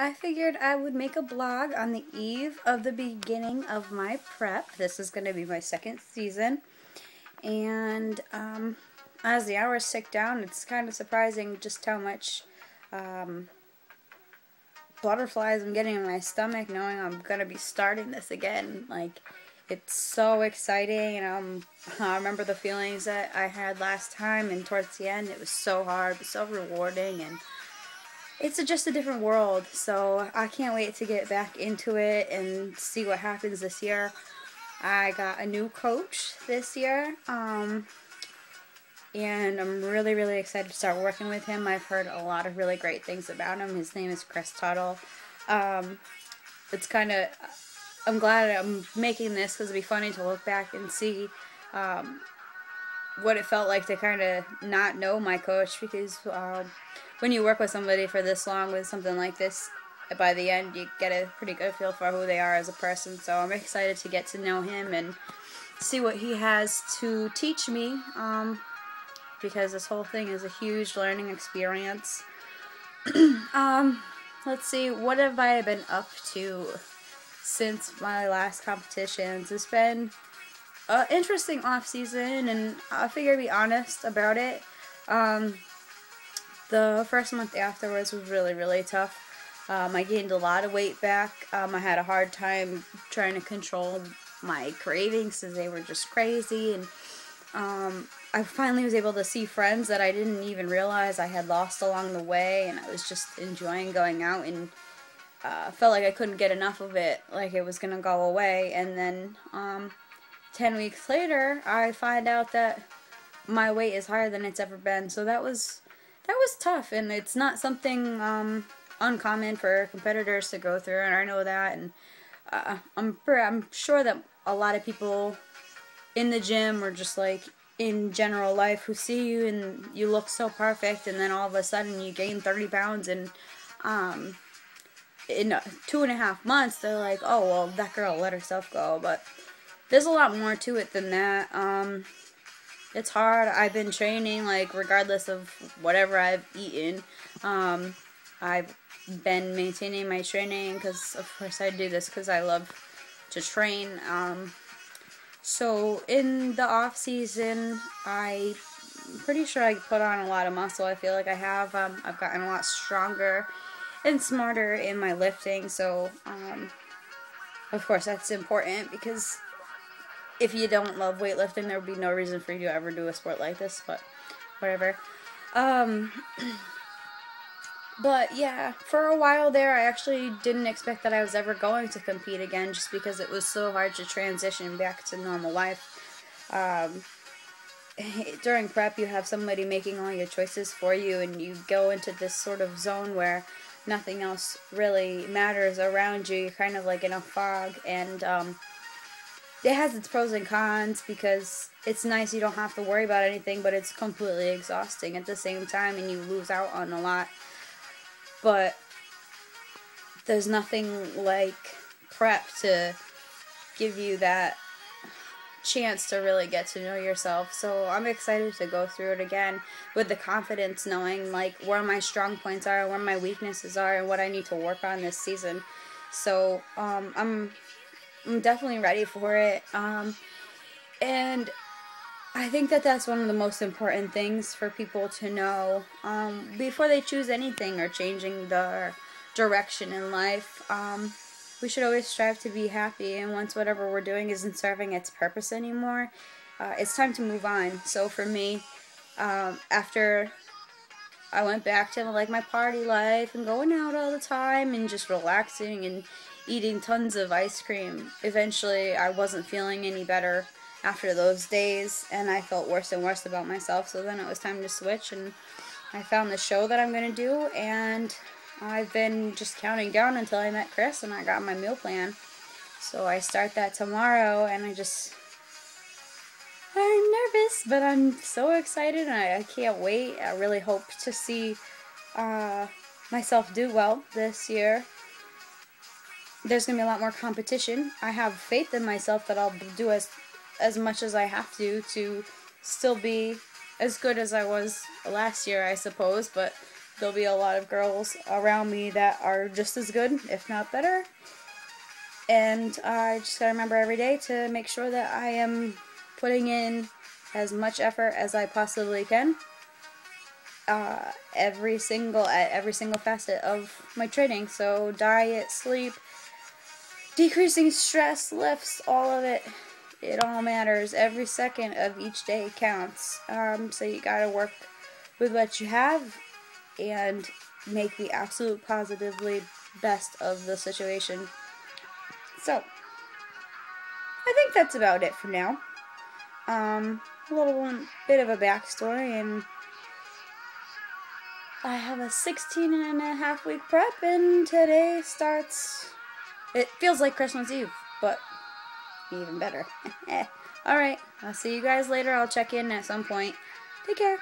I figured I would make a blog on the eve of the beginning of my prep. This is going to be my second season, and as the hours tick down, it's kind of surprising just how much butterflies I'm getting in my stomach knowing I'm going to be starting this again. Like, it's so exciting, and I remember the feelings that I had last time, and towards the end it was so hard, but so rewarding, and it's just a different world, so I can't wait to get back into it and see what happens this year. I got a new coach this year, and I'm really, really excited to start working with him. I've heard a lot of really great things about him. His name is Chris Tuttle. It's kind of, I'm glad I'm making this because it'd be funny to look back and see what it felt like to kind of not know my coach, because when you work with somebody for this long with something like this, by the end you get a pretty good feel for who they are as a person. So I'm excited to get to know him and see what he has to teach me, because this whole thing is a huge learning experience. Let's see, what have I been up to since my last competitions? It's been an interesting off season, and I figure to be honest about it. The first month afterwards was really, really tough. I gained a lot of weight back. I had a hard time trying to control my cravings because they were just crazy, and I finally was able to see friends that I didn't even realize I had lost along the way, and I was just enjoying going out, and felt like I couldn't get enough of it, like it was going to go away. And then 10 weeks later, I find out that my weight is higher than it's ever been. So that was tough, and it's not something uncommon for competitors to go through, and I know that, and I'm sure that a lot of people in the gym or just like in general life who see you and you look so perfect, and then all of a sudden you gain 30 pounds and in 2.5 months, they're like, oh, well, that girl let herself go. But there's a lot more to it than that. It's hard. I've been training, like, regardless of whatever I've eaten. I've been maintaining my training because, of course, I do this because I love to train. So in the off season, I'm pretty sure I put on a lot of muscle. I feel like I have. I've gotten a lot stronger and smarter in my lifting. So, of course, that's important, because if you don't love weightlifting, there would be no reason for you to ever do a sport like this, but whatever. But yeah, for a while there, I actually didn't expect that I was ever going to compete again, just because it was so hard to transition back to normal life. During prep, you have somebody making all your choices for you, and you go into this sort of zone where nothing else really matters around you. You're kind of like in a fog, and it has its pros and cons, because it's nice you don't have to worry about anything, but it's completely exhausting at the same time, and you lose out on a lot. But there's nothing like prep to give you that chance to really get to know yourself. So I'm excited to go through it again with the confidence, knowing like where my strong points are, where my weaknesses are, and what I need to work on this season. So I'm definitely ready for it, and I think that that's one of the most important things for people to know before they choose anything or changing their direction in life. We should always strive to be happy, and once whatever we're doing isn't serving its purpose anymore, it's time to move on. So for me, after I went back to like my party life and going out all the time and just relaxing and eating tons of ice cream, eventually I wasn't feeling any better after those days, and I felt worse and worse about myself. So then it was time to switch, and I found the show that I'm going to do, and I've been just counting down until I met Chris and I got my meal plan. So I start that tomorrow, and I'm nervous, but I'm so excited, and I can't wait. I really hope to see myself do well this year. There's going to be a lot more competition. I have faith in myself that I'll do as much as I have to still be as good as I was last year, I suppose. But there'll be a lot of girls around me that are just as good, if not better. And I just gotta remember every day to make sure that I am putting in as much effort as I possibly can. Every single facet of my training. So diet, sleep, decreasing stress, lifts, all of it. It all matters. Every second of each day counts. So you gotta work with what you have and make the absolute positively best of the situation. So I think that's about it for now. A little bit of a backstory, and I have a 16-and-a-half-week prep, and today starts, it feels like Christmas Eve, but even better. Alright, I'll see you guys later. I'll check in at some point. Take care.